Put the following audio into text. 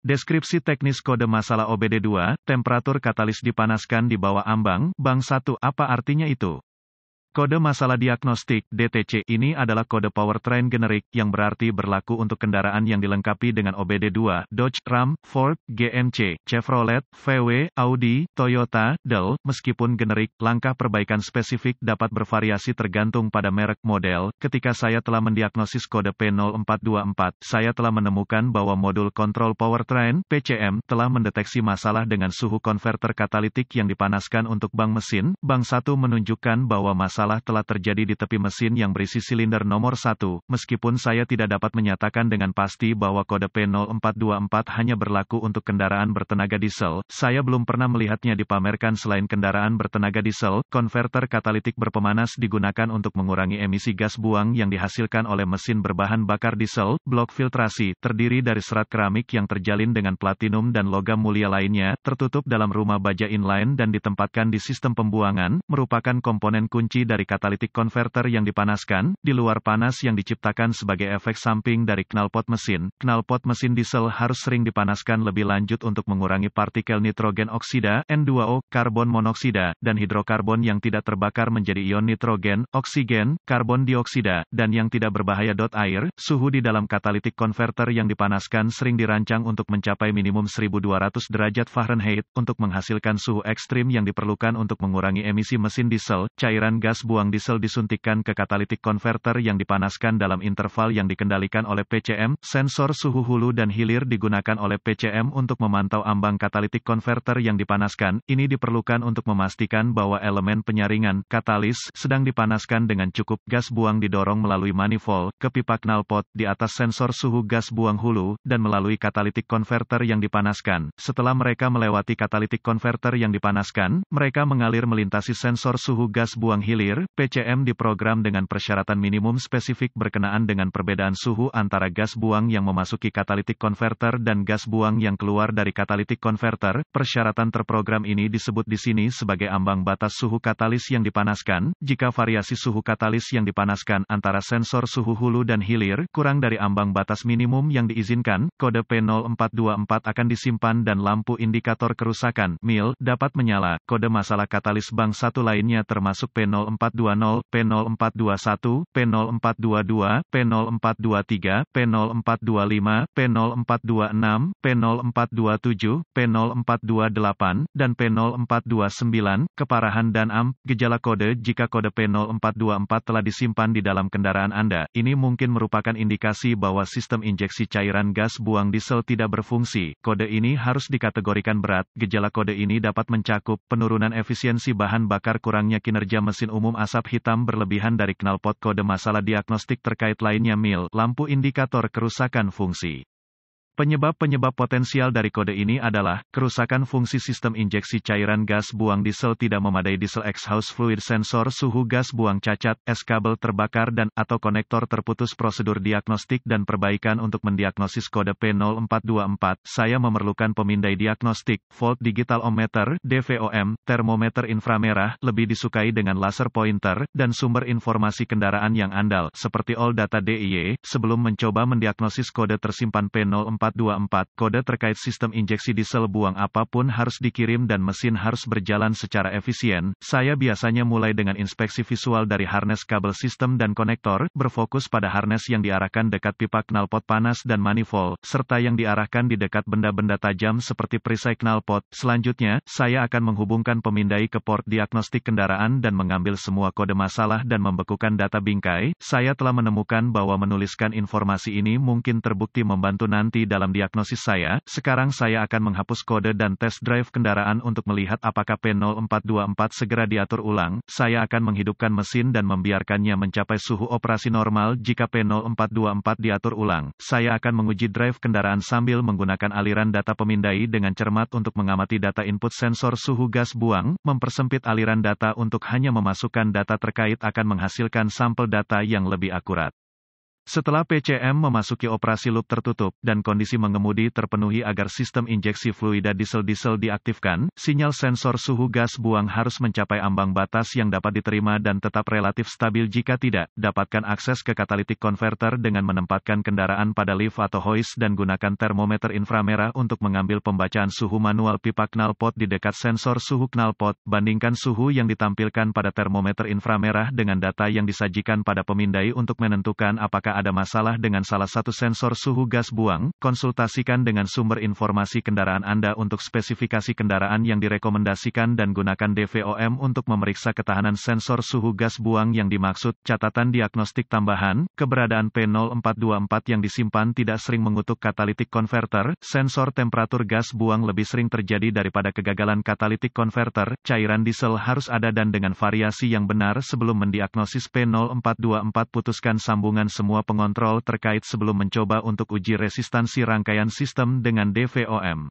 Deskripsi teknis kode masalah OBD2, temperatur katalis dipanaskan di bawah ambang, bang 1, apa artinya itu? Kode masalah diagnostik, DTC, ini adalah kode powertrain generik, yang berarti berlaku untuk kendaraan yang dilengkapi dengan OBD2, Dodge, Ram, Ford, GMC, Chevrolet, VW, Audi, Toyota, Dell, meskipun generik, langkah perbaikan spesifik dapat bervariasi tergantung pada merek model. Ketika saya telah mendiagnosis kode P0424, saya telah menemukan bahwa modul kontrol powertrain, PCM, telah mendeteksi masalah dengan suhu konverter katalitik yang dipanaskan untuk bang mesin. Bang 1 menunjukkan bahwa masalah telah terjadi di tepi mesin yang berisi silinder nomor 1, meskipun saya tidak dapat menyatakan dengan pasti bahwa kode P0424 hanya berlaku untuk kendaraan bertenaga diesel, saya belum pernah melihatnya dipamerkan selain kendaraan bertenaga diesel. Konverter katalitik berpemanas digunakan untuk mengurangi emisi gas buang yang dihasilkan oleh mesin berbahan bakar diesel. Blok filtrasi, terdiri dari serat keramik yang terjalin dengan platinum dan logam mulia lainnya, tertutup dalam rumah baja inline dan ditempatkan di sistem pembuangan, merupakan komponen kunci dari katalitik konverter yang dipanaskan. Di luar panas yang diciptakan sebagai efek samping dari knalpot mesin. Knalpot mesin diesel harus sering dipanaskan lebih lanjut untuk mengurangi partikel nitrogen oksida, N2O, karbon monoksida, dan hidrokarbon yang tidak terbakar menjadi ion nitrogen, oksigen, karbon dioksida, dan yang tidak berbahaya. Air, suhu di dalam katalitik konverter yang dipanaskan sering dirancang untuk mencapai minimum 1200 derajat Fahrenheit, untuk menghasilkan suhu ekstrim yang diperlukan untuk mengurangi emisi mesin diesel. Cairan gas buang diesel disuntikkan ke katalitik konverter yang dipanaskan dalam interval yang dikendalikan oleh PCM. Sensor suhu hulu dan hilir digunakan oleh PCM untuk memantau ambang katalitik konverter yang dipanaskan. Ini diperlukan untuk memastikan bahwa elemen penyaringan, katalis, sedang dipanaskan dengan cukup. Gas buang didorong melalui manifold ke pipa knalpot di atas sensor suhu gas buang hulu, dan melalui katalitik konverter yang dipanaskan. Setelah mereka melewati katalitik konverter yang dipanaskan, mereka mengalir melintasi sensor suhu gas buang hilir. PCM diprogram dengan persyaratan minimum spesifik berkenaan dengan perbedaan suhu antara gas buang yang memasuki katalitik konverter dan gas buang yang keluar dari katalitik konverter. Persyaratan terprogram ini disebut di sini sebagai ambang batas suhu katalis yang dipanaskan. Jika variasi suhu katalis yang dipanaskan antara sensor suhu hulu dan hilir kurang dari ambang batas minimum yang diizinkan, kode P0424 akan disimpan dan lampu indikator kerusakan, MIL, dapat menyala. Kode masalah katalis bang 1 lainnya termasuk P0420, P0421, P0422, P0423, P0425, P0426, P0427, P0428, dan P0429. Keparahan dan gejala kode. Jika kode P0424 telah disimpan di dalam kendaraan Anda, ini mungkin merupakan indikasi bahwa sistem injeksi cairan gas buang diesel tidak berfungsi. Kode ini harus dikategorikan berat. Gejala kode ini dapat mencakup penurunan efisiensi bahan bakar, kurangnya kinerja mesin umum, asap hitam berlebihan dari knalpot. Kode masalah diagnostik terkait lainnya MIL, lampu indikator kerusakan fungsi. Penyebab-penyebab potensial dari kode ini adalah, kerusakan fungsi sistem injeksi cairan gas buang diesel tidak memadai, diesel exhaust fluid, sensor suhu gas buang cacat, kabel terbakar dan atau konektor terputus. Prosedur diagnostik dan perbaikan. Untuk mendiagnosis kode P0424, saya memerlukan pemindai diagnostik, volt digital ohmmeter, DVOM, termometer inframerah, lebih disukai dengan laser pointer, dan sumber informasi kendaraan yang andal, seperti All Data DIY. Sebelum mencoba mendiagnosis kode tersimpan P0424, kode terkait sistem injeksi diesel buang apapun harus dikirim dan mesin harus berjalan secara efisien. Saya biasanya mulai dengan inspeksi visual dari harness kabel sistem dan konektor, berfokus pada harness yang diarahkan dekat pipa knalpot panas dan manifold, serta yang diarahkan di dekat benda-benda tajam seperti perisai knalpot. Selanjutnya, saya akan menghubungkan pemindai ke port diagnostik kendaraan dan mengambil semua kode masalah dan membekukan data bingkai. Saya telah menemukan bahwa menuliskan informasi ini mungkin terbukti membantu nanti dalam diagnosis saya. Sekarang saya akan menghapus kode dan test drive kendaraan untuk melihat apakah P0424 segera diatur ulang. Saya akan menghidupkan mesin dan membiarkannya mencapai suhu operasi normal. Jika P0424 diatur ulang, saya akan menguji drive kendaraan sambil menggunakan aliran data pemindai dengan cermat untuk mengamati data input sensor suhu gas buang. Mempersempit aliran data untuk hanya memasukkan data terkait akan menghasilkan sampel data yang lebih akurat. Setelah PCM memasuki operasi loop tertutup, dan kondisi mengemudi terpenuhi agar sistem injeksi fluida diesel-diesel diaktifkan, sinyal sensor suhu gas buang harus mencapai ambang batas yang dapat diterima dan tetap relatif stabil. Jika tidak, dapatkan akses ke catalytic converter dengan menempatkan kendaraan pada lift atau hoist dan gunakan termometer inframerah untuk mengambil pembacaan suhu manual pipa knalpot di dekat sensor suhu knalpot. Bandingkan suhu yang ditampilkan pada termometer inframerah dengan data yang disajikan pada pemindai untuk menentukan apakah ada masalah dengan salah satu sensor suhu gas buang. Konsultasikan dengan sumber informasi kendaraan Anda untuk spesifikasi kendaraan yang direkomendasikan dan gunakan DVOM untuk memeriksa ketahanan sensor suhu gas buang yang dimaksud. Catatan diagnostik tambahan, keberadaan P0424 yang disimpan tidak sering mengutuk catalytic converter. Sensor temperatur gas buang lebih sering terjadi daripada kegagalan catalytic converter. Cairan diesel harus ada dan dengan variasi yang benar sebelum mendiagnosis P0424. Putuskan sambungan semua pengontrol terkait sebelum mencoba untuk uji resistansi rangkaian sistem dengan DVOM.